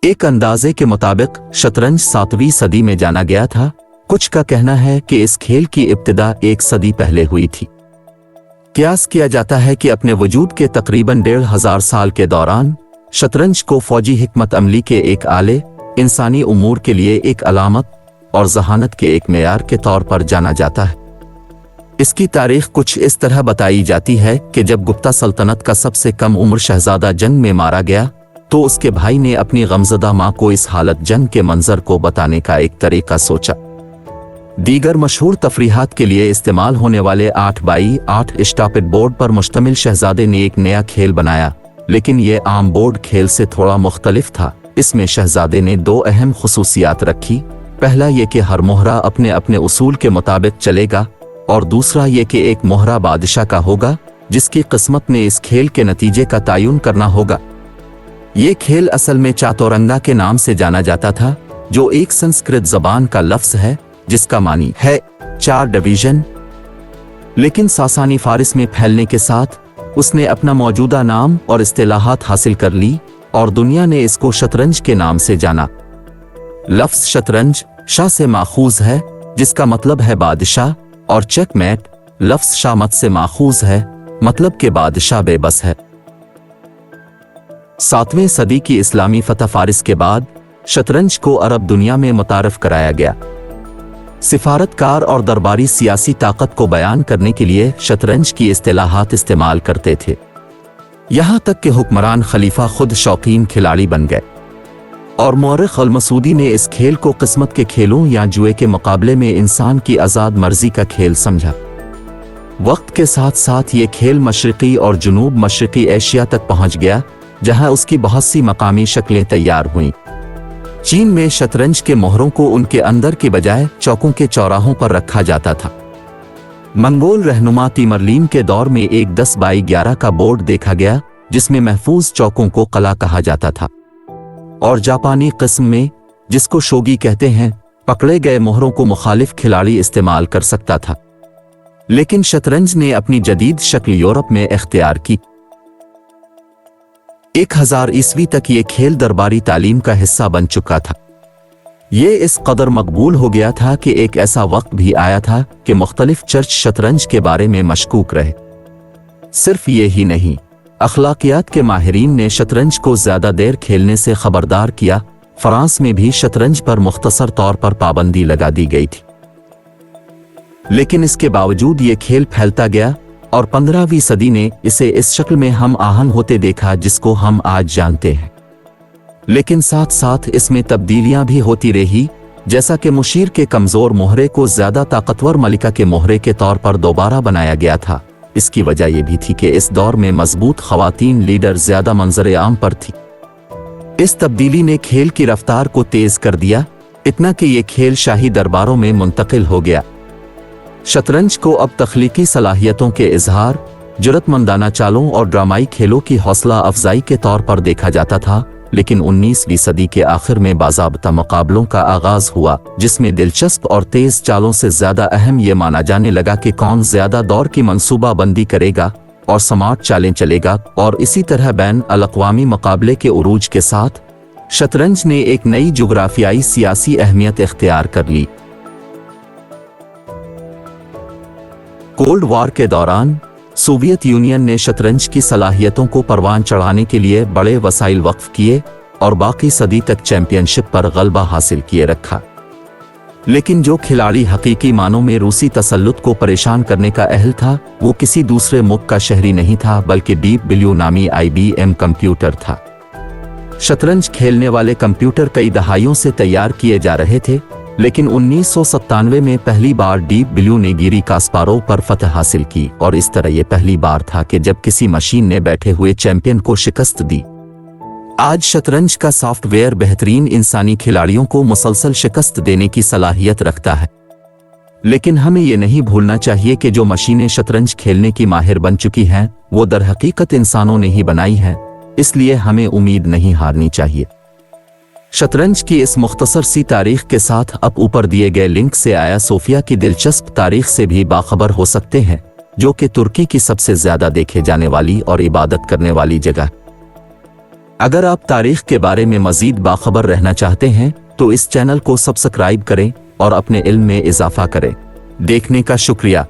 एक अंदाजे के मुताबिक शतरंज 7वीं सदी में जाना गया था। कुछ का कहना है कि इस खेल की इब्तिदा 1 सदी पहले हुई थी। कियास किया जाता है कि अपने वजूद के तकरीबन 1500 साल के दौरान शतरंज को फौजी हिकमत अमली के एक आले, इंसानी उमूर के लिए एक अलामत और जहानत के एक मेयार के तौर पर जाना जाता है। इसकी तारीख कुछ इस तरह बताई जाती है कि जब गुप्ता सल्तनत का सबसे कम उम्र शहजादा जंग में मारा गया तो उसके भाई ने अपनी गमज़दा माँ को इस हालत जंग के मंजर को बताने का एक तरीका सोचा। दीगर मशहूर तफरीहात के लिए इस्तेमाल होने वाले 8x8 स्टॉपेड बोर्ड पर मुश्तमिल शहजादे ने एक नया खेल बनाया, लेकिन ये आम बोर्ड खेल से थोड़ा मुख्तलिफ था। इसमें शहजादे ने 2 अहम खुसूसियात रखी। पहला ये कि हर मोहरा अपने अपने उसूल के मुताबिक चलेगा, और दूसरा ये कि एक मोहरा बादशाह का होगा जिसकी किस्मत ने इस खेल के नतीजे का तयन करना होगा। ये खेल असल में चातुरंगा के नाम से जाना जाता था, जो एक संस्कृत ज़बान का लफ्ज़ है जिसका मानी है 4 डिवीजन। लेकिन सासानी फारिस में फैलने के साथ उसने अपना मौजूदा नाम और इस्तिलाहात हासिल कर ली और दुनिया ने इसको शतरंज के नाम से जाना। लफ्ज़ शतरंज शाह से माखूज है जिसका मतलब है बादशाह, और चेकमेट लफ्ज़ शामत से माखूज है, मतलब के बादशाह बेबस है। 7वीं सदी की इस्लामी फतह फारिस के बाद शतरंज को अरब दुनिया में मुतारफ कराया गया। सिफारतकार और दरबारी सियासी ताकत को बयान करने के लिए शतरंज की इस्तिलाहात इस्तेमाल करते थे। यहाँ तक कि हुक्मरान खलीफा खुद शौकीन खिलाड़ी बन गए, और मौरिख अल-मसूदी ने इस खेल को किस्मत के खेलों या जुए के मुकाबले में इंसान की आज़ाद मर्जी का खेल समझा। वक्त के साथ साथ ये खेल मशरक़ी और जुनूब मशरक़ी एशिया तक पहुँच गया, जहाँ उसकी बहुत सी मकामी शक्लें तैयार हुईं। चीन में शतरंज के मोहरों को उनके अंदर के बजाय चौकों के चौराहों पर रखा जाता था। मंगोल रहनुमा तिमरलीन के दौर में एक 10x11 का बोर्ड देखा गया जिसमें महफूज चौकों को कला कहा जाता था, और जापानी किस्म में, जिसको शोगी कहते हैं, पकड़े गए मोहरों को मुखालिफ खिलाड़ी इस्तेमाल कर सकता था। लेकिन शतरंज ने अपनी जदीद शक्ल यूरोप में इख्तियार की। 1000 ईस्वी तक ये खेल दरबारी तालीम का हिस्सा बन चुका था। ये इस कदर मकबूल हो गया था कि एक ऐसा वक्त भी आया था कि मुख्तलिफ चर्च शतरंज के बारे में मशकूक रहे। सिर्फ ये ही नहीं, अखलाकियात के माहिरीन ने शतरंज को ज्यादा देर खेलने से खबरदार किया। फ्रांस में भी शतरंज पर मुख्तसर तौर पर पाबंदी लगा दी गई थी, लेकिन इसके बावजूद ये खेल फैलता गया और 15वीं सदी ने इसे इस शक्ल में हम आहंग होते देखा जिसको हम आज जानते हैं। लेकिन साथ साथ इसमें तब्दीलियां भी होती रही, जैसा कि मुशीर के कमजोर मोहरे को ज्यादा ताकतवर मलिका के मोहरे के तौर पर दोबारा बनाया गया था। इसकी वजह यह भी थी कि इस दौर में मजबूत खवातीन लीडर ज्यादा मंजर आम पर थी। इस तब्दीली ने खेल की रफ्तार को तेज कर दिया, इतना कि यह खेल शाही दरबारों में मुंतकिल हो गया। शतरंज को अब तख्लीकी सलाहियतों के इजहार, जुरतमंदाना चालों और ड्रामाई खेलों की हौसला अफजाई के तौर पर देखा जाता था। लेकिन 19वीं सदी के आखिर में बाज़ाब्ता मुकाबलों का आगाज हुआ, जिसमें दिलचस्प और तेज चालों से ज्यादा अहम यह माना जाने लगा कि कौन ज्यादा दौर की मंसूबा बंदी करेगा और स्मार्ट चालें चलेगा। और इसी तरह बैन अल-अक़वामी मुकाबले के उरूज के साथ शतरंज ने एक नई जुग्राफियाई सियासी अहमियत इख्तियार कर ली। कोल्ड वॉर के दौरान सोवियत यूनियन ने शतरंज की सलाहियतों को परवान चढ़ाने के लिए बड़े वसाइल वक्फ किए और बाकी सदी तक चैंपियनशिप पर गलबा हासिल किए रखा। लेकिन जो खिलाड़ी हकीकी मानों में रूसी तसल्लुत को परेशान करने का अहल था, वो किसी दूसरे मुल्क का शहरी नहीं था, बल्कि डीप ब्लू नामी IBM कंप्यूटर था। शतरंज खेलने वाले कंप्यूटर कई दहाइयों से तैयार किए जा रहे थे, लेकिन 1997 में पहली बार डीप ब्लू ने गिरी कास्पारोव पर फतह हासिल की, और इस तरह यह पहली बार था कि जब किसी मशीन ने बैठे हुए चैंपियन को शिकस्त दी। आज शतरंज का सॉफ्टवेयर बेहतरीन इंसानी खिलाड़ियों को मुसलसल शिकस्त देने की सलाहियत रखता है, लेकिन हमें यह नहीं भूलना चाहिए कि जो मशीनें शतरंज खेलने की माहिर बन चुकी हैं, वो दरहकीकत इंसानों ने ही बनाई हैं। इसलिए हमें उम्मीद नहीं हारनी चाहिए। शतरंज की इस मुख्तसर सी तारीख के साथ अब ऊपर दिए गए लिंक से आया सोफिया की दिलचस्प तारीख से भी बाखबर हो सकते हैं, जो कि तुर्की की सबसे ज्यादा देखे जाने वाली और इबादत करने वाली जगह। अगर आप तारीख के बारे में मजीद बाखबर रहना चाहते हैं तो इस चैनल को सब्सक्राइब करें और अपने इल्म में इजाफा करें। देखने का शुक्रिया।